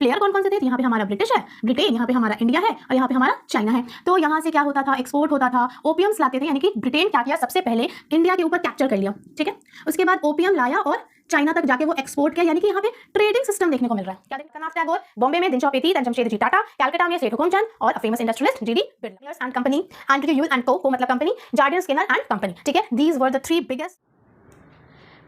Player कौन कौन से थे? यहाँ पे हमारा ब्रिटिश है, ब्रिटेन, यहाँ पे हमारा इंडिया है और यहाँ पे हमारा चाइना है। तो यहाँ से क्या होता था, एक्सपोर्ट होता था, ओपियम्स लाते थे, यानी कि ब्रिटेन क्या किया, सबसे पहले इंडिया के ऊपर कैप्चर कर लिया, ठीक है। उसके बाद ओपियम लाया और चाइना तक जाके वो एक्सपोर्ट किया, यानी कि यहाँ पे ट्रेडिंग सिस्टम देखने को मिल रहा है। क्या देखते हैं? टैगोर, बॉम्बे में दिनशॉ पेती, जमशेदजी टाटा, कैलकाटा में सेठ हुकुमचंद और famous industrialist GD Birla and company, Andrew Yule and co मतलब company, Jardine Skinner and company, ठीक है। These were the 3 biggest.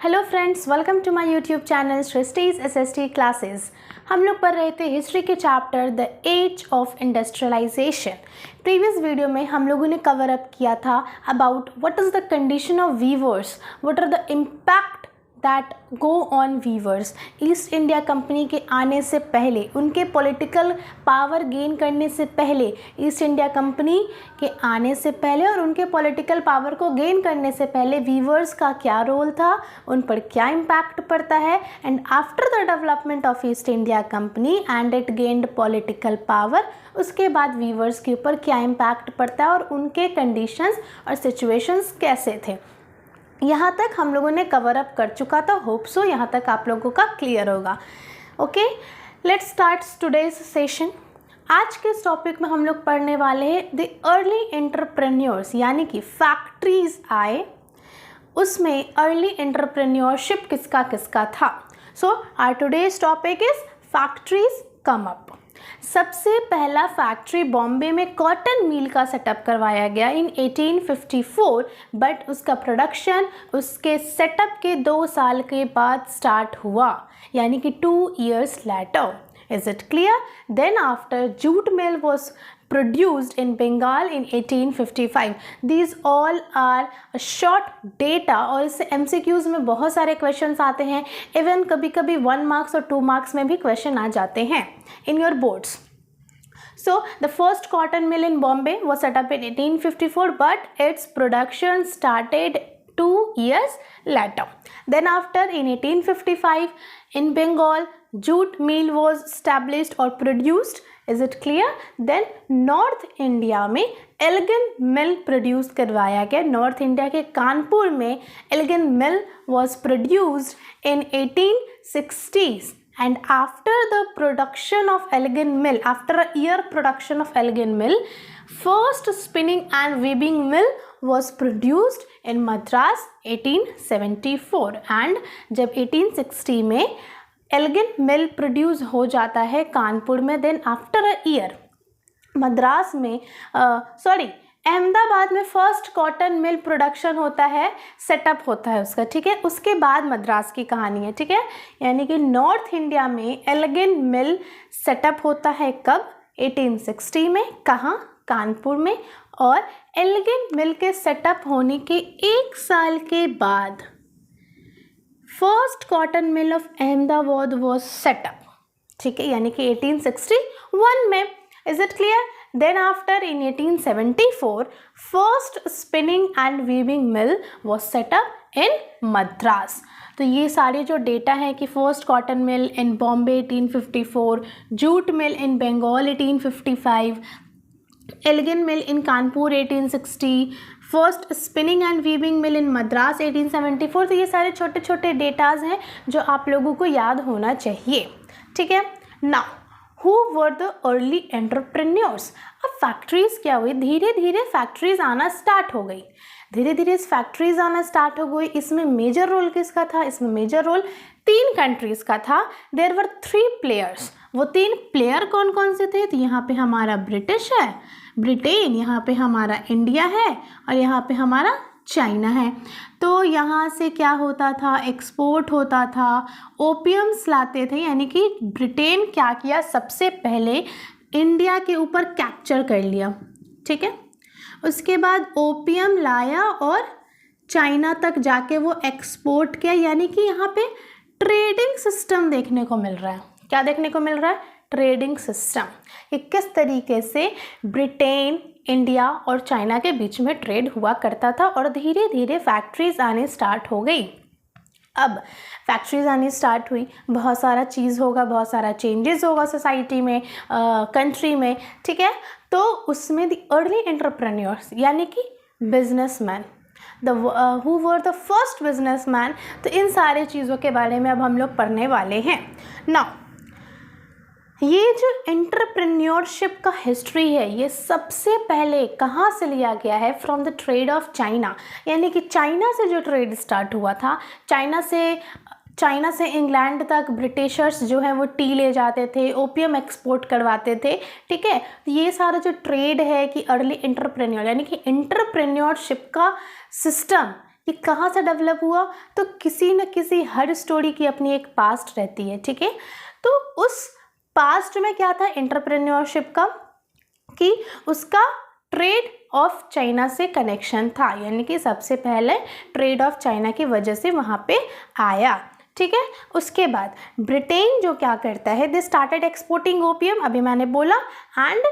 Hello friends, welcome to my YouTube channel Srishti's SST classes. हम लोग पढ़ रहे थे हिस्ट्री के chapter the age of industrialisation. Previous video में हम लोगों ने कवर अप किया था about what is the condition of weavers, what are the impact that go on weavers. East India Company के आने से पहले, उनके पॉलिटिकल पावर गेन करने से पहले, ईस्ट इंडिया कंपनी के आने से पहले और उनके पॉलिटिकल पावर को गेन करने से पहले वीवर्स का क्या रोल था, उन पर क्या इम्पैक्ट पड़ता है, and after the development of east India company and it gained political power, उसके बाद वीवर्स के ऊपर क्या इम्पैक्ट पड़ता है और उनके कंडीशंस और सिचुएशंस कैसे थे। यहाँ तक हम लोगों ने कवर अप कर चुका था। होप सो यहाँ तक आप लोगों का क्लियर होगा। Okay, let's start today's session. आज के इस टॉपिक में हम लोग पढ़ने वाले हैं द अर्ली एंटरप्रेन्योर्स, यानी कि फैक्ट्रीज आए, उसमें अर्ली एंटरप्रेन्योरशिप किसका किसका था। So our today's topic is factories come up. सबसे पहला फैक्ट्री बॉम्बे में कॉटन मिल का सेटअप करवाया गया इन 1854, बट उसका प्रोडक्शन उसके सेटअप के 2 साल के बाद स्टार्ट हुआ, यानी कि 2 years later. Is it clear? Then after jute mill was produced in Bengal in 1855. These all are a short data और इससे MCQs में बहुत सारे क्वेश्चंस आते हैं। इवन कभी कभी 1 marks और 2 marks में भी क्वेश्चन आ जाते हैं in your boards. So the first cotton mill in Bombay was set up in 1854, but its production started 2 years later. Then after in 1855 in Bengal, jute mill was established or produced. Is it clear? Then North India में Elgin mill produce करवाया गया। North India के कानपुर में Elgin mill was produced in 1860s. And after the production of Elgin Mill, after a year production of Elgin Mill, first spinning and weaving mill was produced in Madras 1874. And जब 1860 में Elgin Mill produce हो जाता है कानपुर में, then after a year Madras में अहमदाबाद में first cotton मिल production होता है, सेटअप होता है उसका, ठीक है। उसके बाद मद्रास की कहानी है, ठीक है। यानी कि नॉर्थ इंडिया में एल्गिन मिल सेटअप होता है कब? 1860 में। कहाँ? कानपुर में। और एल्गिन मिल के सेटअप होने के 1 साल के बाद first cotton mill of Ahmedabad was setup, ठीक है, यानी कि 1861 में। Is it clear? Then after in 1874, first spinning and weaving mill was set up in Madras. तो ये सारे जो डेटा है कि first cotton mill in Bombay 1854, jute mill in Bengal 1855, Elgin mill in Kanpur 1860, first spinning and weaving mill in Madras 1874, तो ये सारे छोटे छोटे डेटाज हैं जो आप लोगों को याद होना चाहिए, ठीक है। Now Who were the early entrepreneurs? अब फैक्ट्रीज क्या हुई? धीरे धीरे फैक्ट्रीज आना स्टार्ट हो गई, धीरे धीरे फैक्ट्रीज आना स्टार्ट हो गई। इसमें मेजर रोल किसका था? इसमें मेजर रोल 3 कंट्रीज का था। There were 3 players. वो 3 प्लेयर कौन कौन से थे? तो यहाँ पे हमारा ब्रिटिश है, ब्रिटेन, यहाँ पे हमारा इंडिया है और यहाँ पे हमारा चाइना है। तो यहाँ से क्या होता था? एक्सपोर्ट होता था, ओपियम्स लाते थे, यानी कि ब्रिटेन क्या किया, सबसे पहले इंडिया के ऊपर कैप्चर कर लिया, ठीक है। उसके बाद ओपियम लाया और चाइना तक जाके वो एक्सपोर्ट किया, यानी कि यहाँ पे ट्रेडिंग सिस्टम देखने को मिल रहा है। क्या देखने को मिल रहा है? Trading system. ये किस तरीके से ब्रिटेन, इंडिया और चाइना के बीच में ट्रेड हुआ करता था और धीरे धीरे फैक्ट्रीज आने स्टार्ट हो गई। अब फैक्ट्रीज आनी स्टार्ट हुई, बहुत सारा चीज़ होगा, बहुत सारा चेंजेस होगा सोसाइटी में, कंट्री में, ठीक है। तो उसमें द अर्ली एंटरप्रेन्योर्स, यानी कि businessman, who were the first businessman, तो इन सारे चीज़ों के बारे में अब हम लोग पढ़ने वाले हैं। नाउ ये जो एंटरप्रेन्योरशिप का हिस्ट्री है ये सबसे पहले कहाँ से लिया गया है? From the trade off China, यानी कि चाइना से जो ट्रेड स्टार्ट हुआ था, चाइना से इंग्लैंड तक ब्रिटिशर्स जो है वो टी ले जाते थे, ओपियम एक्सपोर्ट करवाते थे, ठीक है। तो ये सारा जो ट्रेड है कि अर्ली एंटरप्रेन्योर यानी कि एंटरप्रेन्योरशिप का सिस्टम ये कहाँ से डेवलप हुआ? तो किसी न किसी हर स्टोरी की अपनी एक पास्ट रहती है, ठीक है। तो उस पास्ट में क्या था एंटरप्रेन्योरशिप का कि उसका ट्रेड ऑफ चाइना से कनेक्शन था, यानी कि सबसे पहले ट्रेड ऑफ चाइना की वजह से वहाँ पे आया, ठीक है। उसके बाद ब्रिटेन जो क्या करता है, दे स्टार्टेड एक्सपोर्टिंग ओपियम, अभी मैंने बोला, and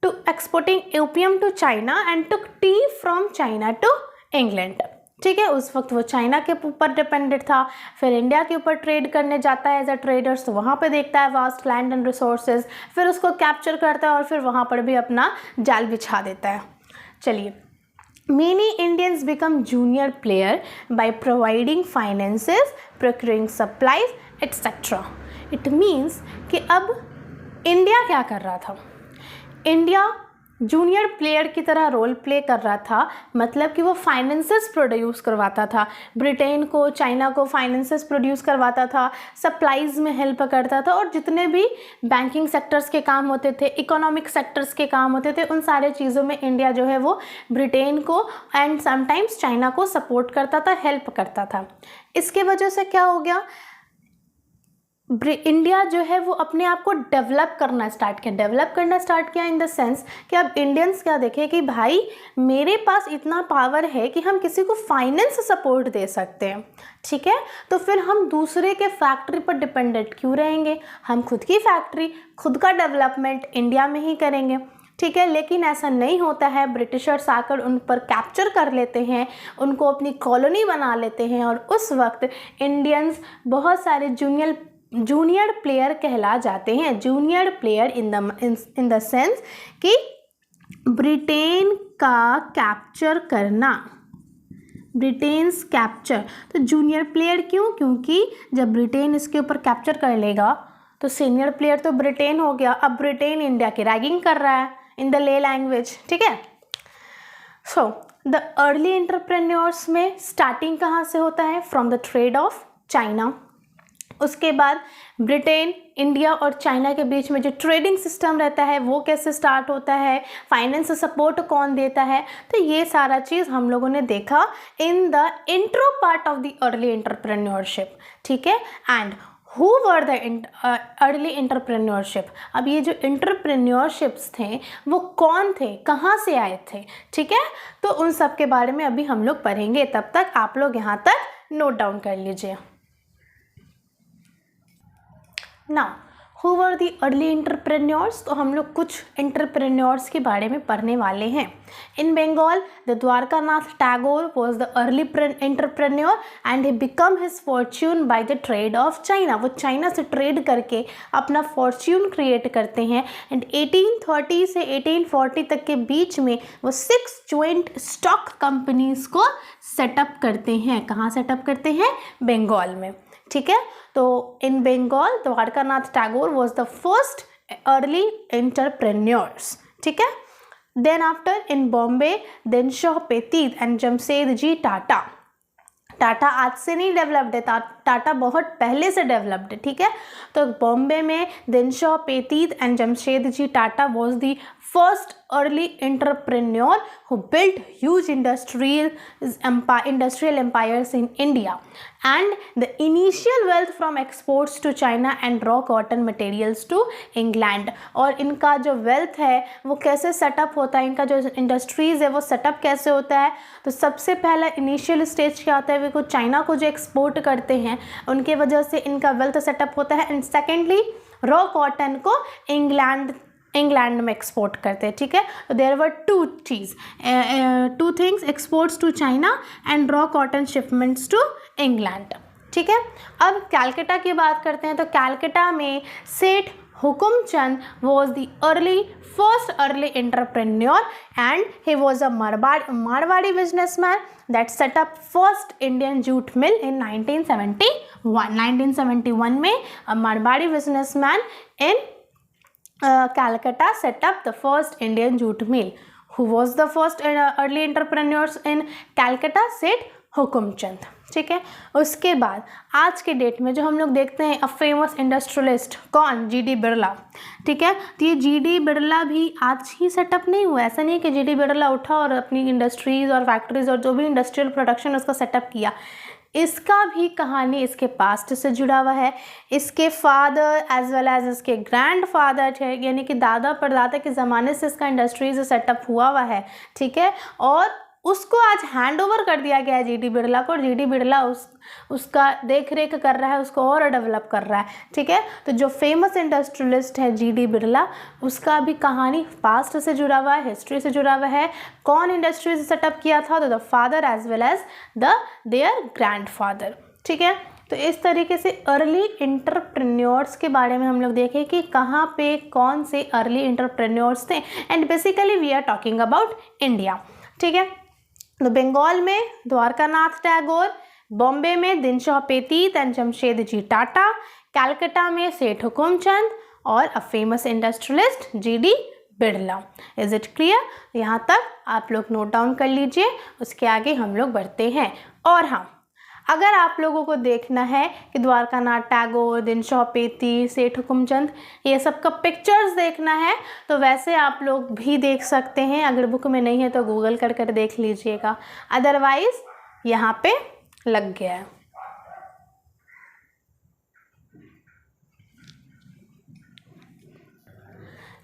to exporting opium to China and took tea from China to England, ठीक है। उस वक्त वो चाइना के ऊपर डिपेंडेंट था, फिर इंडिया के ऊपर ट्रेड करने जाता है एज अ ट्रेडर्स, तो वहाँ पे देखता है वास्ट लैंड एंड रिसोर्सेज, फिर उसको कैप्चर करता है और फिर वहाँ पर भी अपना जाल बिछा देता है। चलिए, Many Indians become junior player by providing finances, procuring supplies, etc. It means कि अब इंडिया क्या कर रहा था? इंडिया जूनियर प्लेयर की तरह रोल प्ले कर रहा था, मतलब कि वो फाइनेंसेस प्रोड्यूस करवाता था, ब्रिटेन को, चाइना को फाइनेंसेस प्रोड्यूस करवाता था, सप्लाईज़ में हेल्प करता था, और जितने भी बैंकिंग सेक्टर्स के काम होते थे, इकोनॉमिक सेक्टर्स के काम होते थे, उन सारे चीज़ों में इंडिया जो है वो ब्रिटेन को एंड समटाइम्स चाइना को सपोर्ट करता था, हेल्प करता था। इसके वजह से क्या हो गया, इंडिया जो है वो अपने आप को डेवलप करना स्टार्ट किया इन द सेंस कि अब इंडियंस क्या देखें कि भाई मेरे पास इतना पावर है कि हम किसी को फाइनेंस सपोर्ट दे सकते हैं, ठीक है। तो फिर हम दूसरे के फैक्ट्री पर डिपेंडेंट क्यों रहेंगे, हम खुद की फैक्ट्री, खुद का डेवलपमेंट इंडिया में ही करेंगे, ठीक है। लेकिन ऐसा नहीं होता है, ब्रिटिशर्स आकर उन पर कैप्चर कर लेते हैं, उनको अपनी कॉलोनी बना लेते हैं, और उस वक्त इंडियंस बहुत सारे जूनियर प्लेयर कहला जाते हैं। Junior player in the sense कि ब्रिटेन का कैप्चर करना, ब्रिटेन्स कैप्चर। तो जूनियर प्लेयर क्यों? क्योंकि जब ब्रिटेन इसके ऊपर कैप्चर कर लेगा तो सीनियर प्लेयर तो ब्रिटेन हो गया, अब ब्रिटेन इंडिया की रैगिंग कर रहा है इन द ले लैंग्वेज, ठीक है। सो द अर्ली एंटरप्रेन्योर्स में स्टार्टिंग कहाँ से होता है? From the trade off China. उसके बाद ब्रिटेन, इंडिया और चाइना के बीच में जो ट्रेडिंग सिस्टम रहता है वो कैसे स्टार्ट होता है, फाइनेंस सपोर्ट कौन देता है, तो ये सारा चीज़ हम लोगों ने देखा in the intro part of the early entrepreneurship, ठीक है। And who were the early entrepreneurship, अब ये जो एंटरप्रेन्योरशिप्स थे वो कौन थे, कहाँ से आए थे, ठीक है। तो उन सब के बारे में अभी हम लोग पढ़ेंगे, तब तक आप लोग यहाँ तक नोट डाउन कर लीजिए। Now, who were the early entrepreneurs? तो हम लोग कुछ एंटरप्रेन्योर्स के बारे में पढ़ने वाले हैं। In Bengal, the Dwarkanath Tagore was the early entrepreneur and he become his fortune by the trade of China. वो चाइना से ट्रेड करके अपना फॉर्च्यून क्रिएट करते हैं, एंड 1830 से 1840 तक के बीच में वो 6 ज्वाइंट स्टॉक कंपनीज को सेटअप करते हैं। कहाँ सेटअप करते हैं? बंगाल में, ठीक है। तो in Bengal Dwarkanath Tagore was the first early entrepreneurs, ठीक है। Then after in Bombay Dinshaw Petit and Jamshed ji Tata. Tata आज से नहीं डेवलप्ड है, टाटा बहुत पहले से डेवलप्ड है, ठीक है। तो बॉम्बे में Dinshaw Petit and Jamshed ji Tata was the first early entrepreneur who built huge industrial empires in India, and the initial wealth from exports to China and raw cotton materials to England. और इनका जो wealth है वो कैसे सेटअप होता है, इनका जो इंडस्ट्रीज़ है वो सेटअप कैसे होता है? तो सबसे पहला इनिशियल स्टेज क्या होता है, वो चाइना को जो एक्सपोर्ट करते हैं उनके वजह से इनका वेल्थ सेटअप होता है, एंड सेकेंडली रॉ कॉटन को इंग्लैंड में एक्सपोर्ट करते हैं, ठीक है। तो there were two things, exports to China and raw cotton shipments to England, ठीक है। अब कैलकाटा की बात करते हैं, तो कैलकाटा में Seth Hukumchand was the first early entrepreneur and he was a Marwari businessman that set up first Indian jute mill in 1971 में। A Marwari businessman in Calcutta set up the first Indian jute mill. Who was the first early entrepreneurs in Calcutta? said Hukumchand. ठीक है. उसके बाद आज के date में जो हम लोग देखते हैं अ फेमस इंडस्ट्रियलिस्ट कौन? जीडी बिरला. ठीक है. तो ये जीडी बिरला भी आज ही सेटअप नहीं हुआ. ऐसा नहीं है कि जीडी बिरला उठा और अपनी इंडस्ट्रीज और फैक्ट्रीज और जो भी इंडस्ट्रियल प्रोडक्शन उसका सेटअप किया. इसका भी कहानी इसके पास्ट से जुड़ा हुआ है. इसके फादर एज वेल एज इसके ग्रैंड फादर थे, यानी कि दादा परदादा के ज़माने से इसका इंडस्ट्रीज सेटअप हुआ है. ठीक है. और उसको आज हैंड ओवर कर दिया गया है जीडी बिरला को, और जीडी बिरला उसका देख रेख कर रहा है, उसको और डेवलप कर रहा है. ठीक है. तो जो फेमस इंडस्ट्रियलिस्ट है जीडी बिरला, उसका भी कहानी पास्ट से जुड़ा हुआ है, हिस्ट्री से जुड़ा हुआ है. कौन इंडस्ट्रीज सेटअप किया था? तो the father as well as their grand father. ठीक है. तो इस तरीके से अर्ली इंटरप्रेन्योर्स के बारे में हम लोग देखें कि कहाँ पे कौन से अर्ली इंटरप्रेन्योर्स थे. And basically we are talking about India. ठीक है. तो बंगाल में द्वारकानाथ टैगोर, बॉम्बे में दिनशा पेतीत एंड जमशेदजी टाटा, कलकत्ता में सेठ हुकुमचंद और a famous industrialist GD Birla. Is it clear? यहाँ तक आप लोग नोट डाउन कर लीजिए. उसके आगे हम लोग बढ़ते हैं. और हाँ, अगर आप लोगों को देखना है कि द्वारकानाथ टैगोर, दिनशा पेती, सेठ हुकुमचंद, ये सब का पिक्चर्स देखना है तो वैसे आप लोग भी देख सकते हैं. अगर बुक में नहीं है तो गूगल कर कर देख लीजिएगा, अदरवाइज यहाँ पे लग गया है.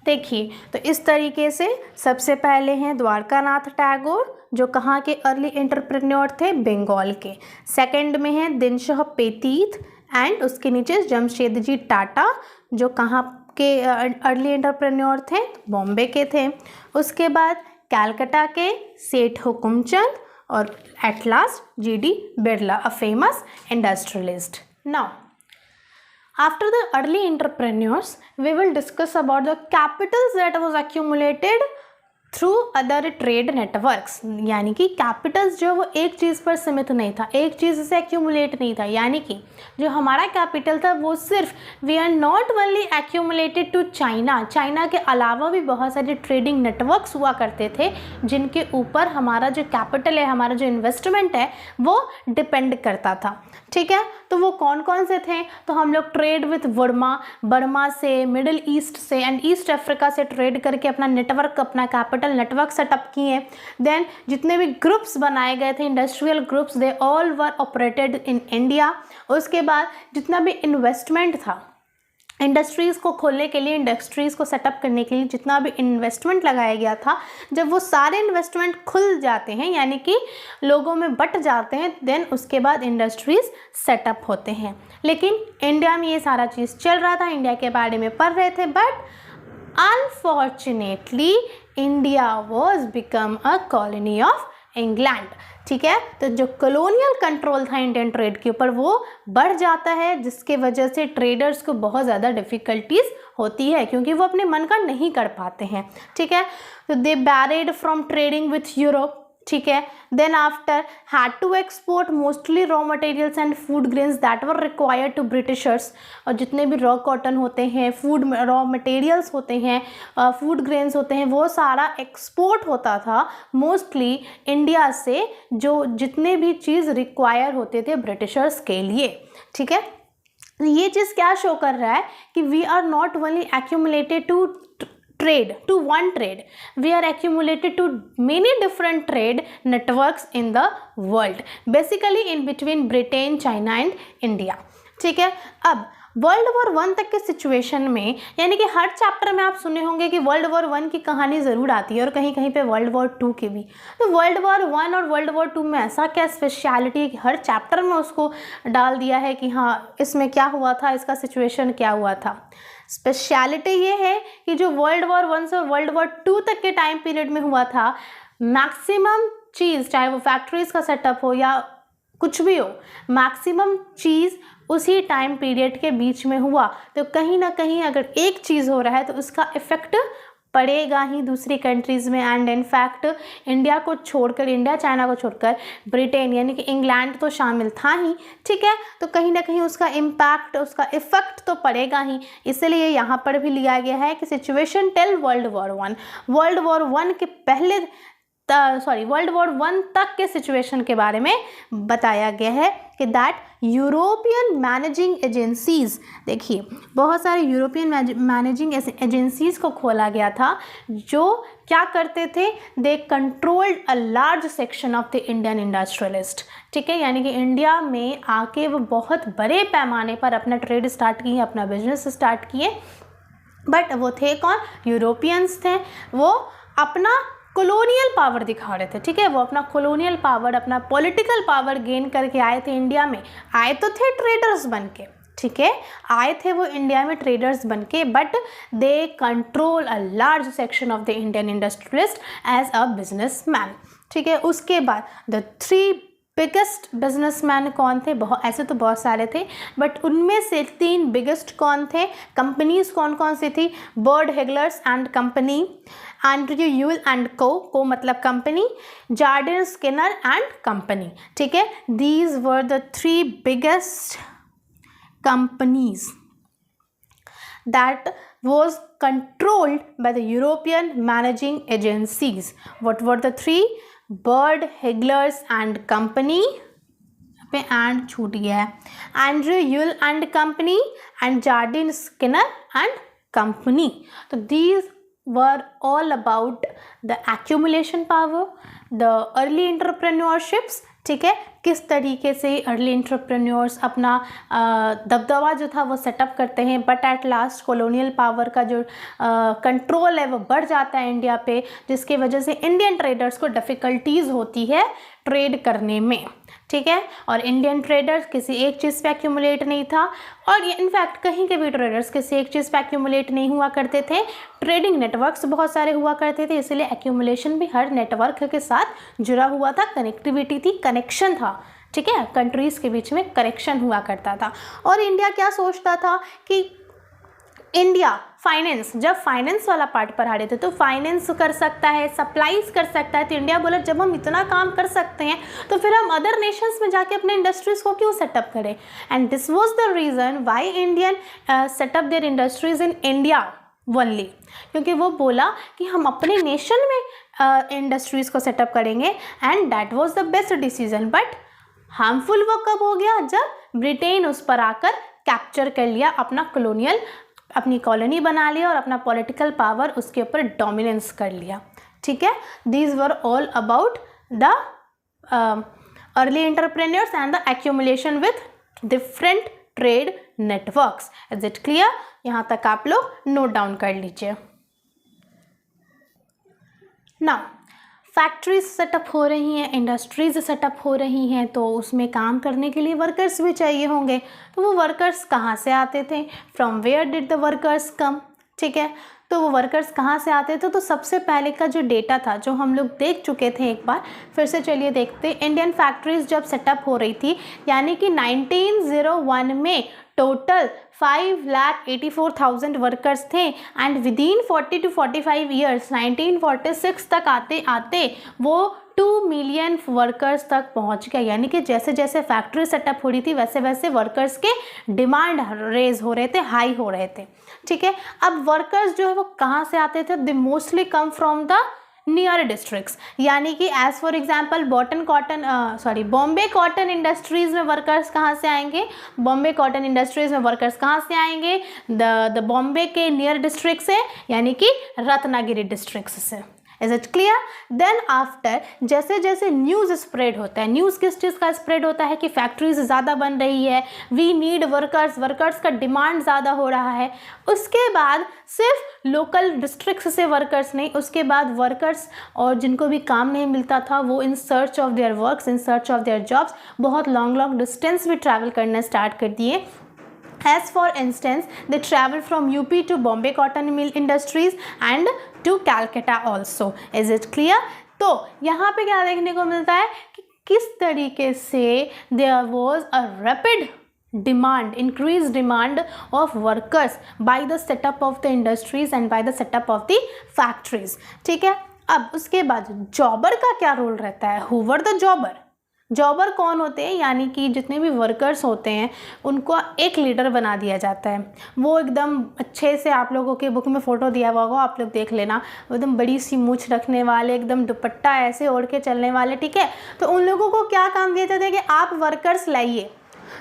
देखिए, तो इस तरीके से सबसे पहले हैं द्वारकानाथ टैगोर, जो कहाँ के अर्ली एंटरप्रेन्योर थे? बंगाल के. सेकंड में है दिनशा पेतीत एंड उसके नीचे जमशेदजी टाटा, जो कहाँ के अर्ली एंटरप्रेन्योर थे? बॉम्बे के थे. उसके बाद कलकत्ता के सेठ हुकुमचंद और at last GD Birla, a famous industrialist. Now after the early entrepreneurs, we will discuss about the capitals that was accumulated through other trade networks. यानी कि कैपिटल्स जो वो एक चीज़ पर सीमित नहीं था, एक चीज़ से एक्यूमुलेट नहीं था. यानी कि जो हमारा कैपिटल था वो सिर्फ we are not only accumulated to China. China के अलावा भी बहुत सारे ट्रेडिंग नेटवर्क्स हुआ करते थे जिनके ऊपर हमारा जो कैपिटल है, हमारा जो इन्वेस्टमेंट है वो डिपेंड करता था. ठीक है. तो वो कौन कौन से थे? तो हम लोग ट्रेड विथ बर्मा से, मिडिल ईस्ट से एंड ईस्ट अफ्रीका से ट्रेड करके अपना नेटवर्क, अपना कैपिटल नेटवर्क सेटअप किए. देन जितने भी ग्रुप्स बनाए गए थे, industrial groups, they all were operated in India. उसके बाद जितना भी इन्वेस्टमेंट था इंडस्ट्रीज़ को खोलने के लिए, इंडस्ट्रीज़ को सेटअप करने के लिए जितना भी इन्वेस्टमेंट लगाया गया था, जब वो सारे इन्वेस्टमेंट खुल जाते हैं यानी कि लोगों में बट जाते हैं, देन उसके बाद इंडस्ट्रीज़ सेटअप होते हैं. लेकिन इंडिया में ये सारा चीज़ चल रहा था, इंडिया के बारे में पढ़ रहे थे, but unfortunately India was become a colony of England. ठीक है. तो जो कॉलोनियल कंट्रोल था इंडियन ट्रेड के ऊपर वो बढ़ जाता है, जिसके वजह से ट्रेडर्स को बहुत ज़्यादा डिफ़िकल्टीज होती है क्योंकि वो अपने मन का नहीं कर पाते हैं. ठीक है. तो they barred from trading with Europe. ठीक है. Then after had to export mostly raw materials and food grains that were required to Britishers. और जितने भी रॉ कॉटन होते हैं, फूड रॉ मटेरियल्स होते हैं, फूड ग्रेन्स होते हैं, वो सारा एक्सपोर्ट होता था मोस्टली इंडिया से, जो जितने भी चीज़ रिक्वायर होते थे ब्रिटिशर्स के लिए. ठीक है. ये चीज़ क्या शो कर रहा है कि we are not only accumulated to to one trade, we are accumulated to many different trade networks in the world, basically in between Britain, China and India. ठीक है. अब वर्ल्ड वॉर 1 तक के सिचुएशन में, यानी कि हर चैप्टर में आप सुने होंगे कि वर्ल्ड वॉर 1 की कहानी ज़रूर आती है और कहीं कहीं पे वर्ल्ड वॉर 2 की भी. तो वर्ल्ड वॉर 1 और वर्ल्ड वॉर 2 में ऐसा क्या स्पेशलिटी है कि हर चैप्टर में उसको डाल दिया है कि हाँ इसमें क्या हुआ था, इसका सिचुएशन क्या हुआ था. स्पेशलिटी ये है कि जो वर्ल्ड वॉर 1 से वर्ल्ड वॉर 2 तक के टाइम पीरियड में हुआ था, मैक्सिमम चीज़, चाहे वो फैक्ट्रीज़ का सेटअप हो या कुछ भी हो, मैक्सिमम चीज़ उसी टाइम पीरियड के बीच में हुआ. तो कहीं ना कहीं अगर एक चीज़ हो रहा है तो उसका इफ़ेक्ट पड़ेगा ही दूसरी कंट्रीज़ में। एंड इनफैक्ट इंडिया को छोड़कर, इंडिया चाइना को छोड़कर ब्रिटेन यानी कि इंग्लैंड तो शामिल था ही, ठीक है। तो कहीं ना कहीं उसका इम्पैक्ट, उसका इफ़ेक्ट तो पड़ेगा ही। इसलिए यहाँ पर भी लिया गया है कि situation till world war one के पहले वर्ल्ड वॉर वन तक के सिचुएशन के बारे में बताया गया है कि दैट यूरोपियन मैनेजिंग एजेंसीज, देखिए बहुत सारे यूरोपियन मैनेजिंग एजेंसीज को खोला गया था जो क्या करते थे, they controlled a large section of the Indian industrialist, ठीक है। यानी कि इंडिया में आके वो बहुत बड़े पैमाने पर अपना ट्रेड स्टार्ट किए, अपना बिजनेस स्टार्ट किए। बट वो थे कौन? यूरोपियंस थे। वो अपना कॉलोनियल पावर दिखा रहे थे, ठीक है। वो अपना कॉलोनियल पावर, अपना पॉलिटिकल पावर गेन करके आए थे इंडिया में। आए तो थे ट्रेडर्स बन के, ठीक है, आए थे वो इंडिया में ट्रेडर्स बन के, but they control a large section of the Indian industrialist as a businessman, ठीक है। उसके बाद द 3 बिगेस्ट बिजनेसमैन कौन थे? ऐसे तो बहुत सारे थे, बट उनमें से 3 बिगेस्ट कौन थे? कंपनीज कौन कौन सी थी? Bird Heiglers and company, Andrew Yule and co मतलब company, Jardine Skinner and company, ठीक है। These were the 3 biggest companies that was controlled by the European managing agencies. What were the 3? Bird, Heglers and Company, पे and छूट गया है, Andrew Yule and company and Jardine Skinner and company. तो these were all about the accumulation power, the early entrepreneurships, ठीक है। किस तरीके से अर्ली एंटरप्रेन्योर्स अपना दबदबा जो था वो सेटअप करते हैं, but at last colonial power का जो कंट्रोल है वो बढ़ जाता है इंडिया पे, जिसकी वजह से इंडियन ट्रेडर्स को डिफ़िकल्टीज़ होती है ट्रेड करने में, ठीक है। और इंडियन ट्रेडर्स किसी एक चीज़ पे एक्यूमुलेट नहीं था, और ये इनफैक्ट कहीं के भी ट्रेडर्स किसी एक चीज़ पे एक्यूमुलेट नहीं हुआ करते थे। ट्रेडिंग नेटवर्क्स बहुत सारे हुआ करते थे, इसलिए एक्यूमुलेशन भी हर नेटवर्क के साथ जुड़ा हुआ था, कनेक्टिविटी थी, कनेक्शन था, ठीक है। कंट्रीज़ के बीच में कनेक्शन हुआ करता था। और इंडिया क्या सोचता था कि इंडिया फाइनेंस, जब फाइनेंस वाला पार्ट पर आ रहे थे तो फाइनेंस कर सकता है, सप्लाईज कर सकता है, तो इंडिया बोला जब हम इतना काम कर सकते हैं तो फिर हम अदर नेशंस में जाके अपने इंडस्ट्रीज़ को क्यों सेटअप करें। And this was the reason why Indian setup their industries in India only, क्योंकि वो बोला कि हम अपने नेशन में इंडस्ट्रीज़ को सेटअप करेंगे, and that was the best decision. But harmful वो कब हो गया? जब ब्रिटेन उस पर आकर कैप्चर कर लिया, अपना कॉलोनियल, अपनी कॉलोनी बना लिया और अपना पॉलिटिकल पावर उसके ऊपर डोमिनेंस कर लिया, ठीक है। These were all about the early entrepreneurs and the accumulation with different trade networks. Is it clear? यहाँ तक आप लोग नोट डाउन कर लीजिए। नाउ फैक्ट्रीज सेटअप हो रही हैं, इंडस्ट्रीज सेटअप हो रही हैं, तो उसमें काम करने के लिए वर्कर्स भी चाहिए होंगे। तो वो वर्कर्स कहाँ से आते थे? From where did the workers come, ठीक है। तो वो वर्कर्स कहाँ से आते थे? तो सबसे पहले का जो डेटा था जो हम लोग देख चुके थे, एक बार फिर से चलिए देखते। इंडियन फैक्ट्रीज जब सेटअप हो रही थी, यानी कि 1901 में टोटल 5,84,000 वर्कर्स थे, एंड विदिन 40 to 45 ईयर्स 1946 तक आते आते वो 2 मिलियन वर्कर्स तक पहुंच गया। यानी कि जैसे जैसे फैक्ट्री सेटअप हो रही थी वैसे वैसे वर्कर्स के डिमांड रेज हो रहे थे, हाई हो रहे थे, ठीक है। अब वर्कर्स जो है वो कहाँ से आते थे? They mostly come from the near districts, यानी कि as for example Bombay cotton industries में वर्कर्स कहाँ से आएंगे? बॉम्बे कॉटन इंडस्ट्रीज़ में वर्कर्स कहाँ से आएंगे? द बॉम्बे के नियर डिस्ट्रिक्ट से, यानी कि रत्नागिरी डिस्ट्रिक्ट से। Is it clear? Then after जैसे जैसे न्यूज़ स्प्रेड होता है, न्यूज़ किस चीज़ का स्प्रेड होता है कि फैक्ट्रीज ज़्यादा बन रही है, वी नीड वर्कर्स, वर्कर्स का डिमांड ज़्यादा हो रहा है। उसके बाद सिर्फ लोकल डिस्ट्रिक्ट से वर्कर्स नहीं, उसके बाद वर्कर्स और जिनको भी काम नहीं मिलता था वो in search of their works, in search of their jobs बहुत लॉन्ग डिस्टेंस भी ट्रैवल करना स्टार्ट कर दिए। As for instance, they travel from UP to Bombay Cotton Mill Industries and to Calcutta also. Is it clear? तो यहाँ पे क्या देखने को मिलता है कि किस तरीके से there was a rapid demand, increased demand of workers by the setup of the industries and by the setup of the factories. ठीक है, अब उसके बाद जॉबर का क्या रोल रहता है? Who were the जॉबर? जॉबर कौन होते हैं? यानी कि जितने भी वर्कर्स होते हैं उनको एक लीडर बना दिया जाता है। वो एकदम अच्छे से, आप लोगों के बुक में फ़ोटो दिया हुआ होगा, आप लोग देख लेना, एकदम बड़ी सी मूछ रखने वाले, एकदम दुपट्टा ऐसे ओढ़ के चलने वाले, ठीक है। तो उन लोगों को क्या काम दिया जाता है कि आप वर्कर्स लाइए।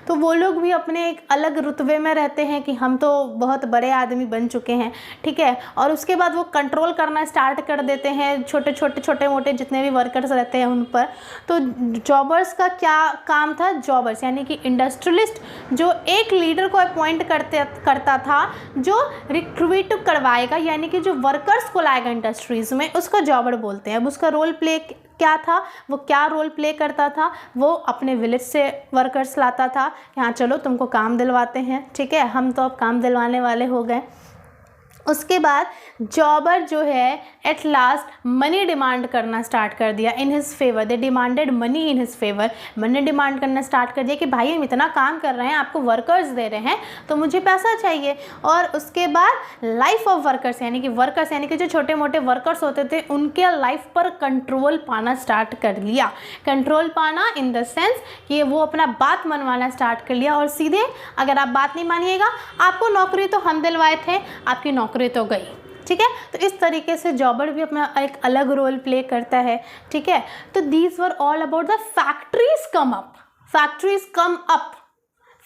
तो वो लोग भी अपने एक अलग रुतबे में रहते हैं कि हम तो बहुत बड़े आदमी बन चुके हैं, ठीक है। और उसके बाद वो कंट्रोल करना स्टार्ट कर देते हैं छोटे मोटे जितने भी वर्कर्स रहते हैं उन पर। तो जॉबर्स का क्या काम था? जॉबर्स यानी कि इंडस्ट्रियलिस्ट जो एक लीडर को अपॉइंट करता था जो रिक्रूट करवाएगा, यानी कि जो वर्कर्स को लाएगा इंडस्ट्रीज़ में, उसको जॉबर बोलते हैं। अब उसका रोल प्ले क्या था? वो क्या रोल प्ले करता था? वो अपने विलेज से वर्कर्स लाता था कि हाँ चलो तुमको काम दिलवाते हैं, ठीक है, हम तो अब काम दिलवाने वाले हो गए। उसके बाद जॉबर जो है एट लास्ट मनी डिमांड करना स्टार्ट कर दिया in his favour. They demanded money in his favour. Money demand करना स्टार्ट कर दिया कि भाई हम इतना काम कर रहे हैं, आपको वर्कर्स दे रहे हैं, तो मुझे पैसा चाहिए। और उसके बाद लाइफ ऑफ वर्कर्स यानी कि जो छोटे मोटे वर्कर्स होते थे उनके लाइफ पर कंट्रोल पाना स्टार्ट कर लिया। कंट्रोल पाना इन द सेंस कि वो अपना बात मनवाना स्टार्ट कर लिया, और सीधे अगर आप बात नहीं मानिएगा, आपको नौकरी तो हम दिलवाए थे, आपकी नौकरी तो गई, ठीक है। तो इस तरीके से जॉबर भी अपना एक अलग रोल प्ले करता है, ठीक है। तो these were all about the factories come up. Factories come up,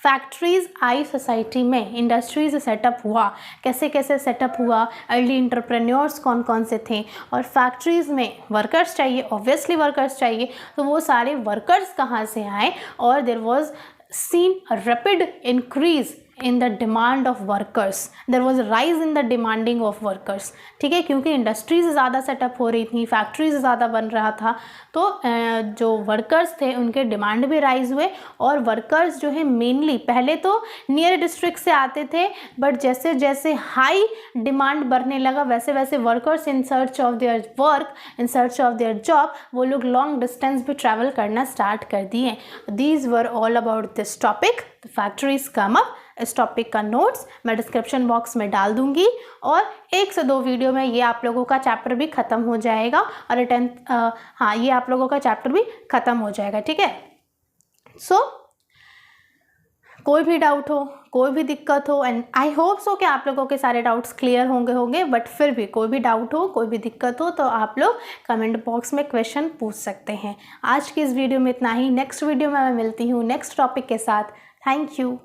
factories I society में, इंडस्ट्रीज सेटअप हुआ, कैसे कैसे सेटअप हुआ, अर्ली इंटरप्रेन्योर्स कौन कौन से थे, और फैक्ट्रीज़ में वर्कर्स चाहिए, ऑब्वियसली वर्कर्स चाहिए, तो वो सारे वर्कर्स कहाँ से आए, और there was seen a rapid increase in the demand of workers, there was a rise in the demanding of workers, ठीक है, क्योंकि इंडस्ट्रीज ज़्यादा सेटअप हो रही थी, फैक्ट्रीज ज़्यादा बन रहा था, तो जो वर्कर्स थे उनके डिमांड भी राइज हुए। और वर्कर्स जो है मेनली पहले तो नियर डिस्ट्रिक्ट से आते थे, बट जैसे जैसे हाई डिमांड बढ़ने लगा वैसे वैसे workers in search of their work, in search of their job, वो लोग लॉन्ग डिस्टेंस भी ट्रैवल करना स्टार्ट कर दिए। These were all about this topic, factories come up. इस टॉपिक का नोट्स मैं डिस्क्रिप्शन बॉक्स में डाल दूंगी, और 1 से 2 वीडियो में ये आप लोगों का चैप्टर भी ख़त्म हो जाएगा, और ये आप लोगों का चैप्टर भी ख़त्म हो जाएगा, ठीक है। सो कोई भी डाउट हो, कोई भी दिक्कत हो, एंड आई होप सो कि आप लोगों के सारे डाउट्स क्लियर होंगे, बट फिर भी कोई भी डाउट हो, कोई भी दिक्कत हो, तो आप लोग कमेंट बॉक्स में क्वेश्चन पूछ सकते हैं। आज की इस वीडियो में इतना ही। नेक्स्ट वीडियो में मैं मिलती हूँ नेक्स्ट टॉपिक के साथ। Thank you.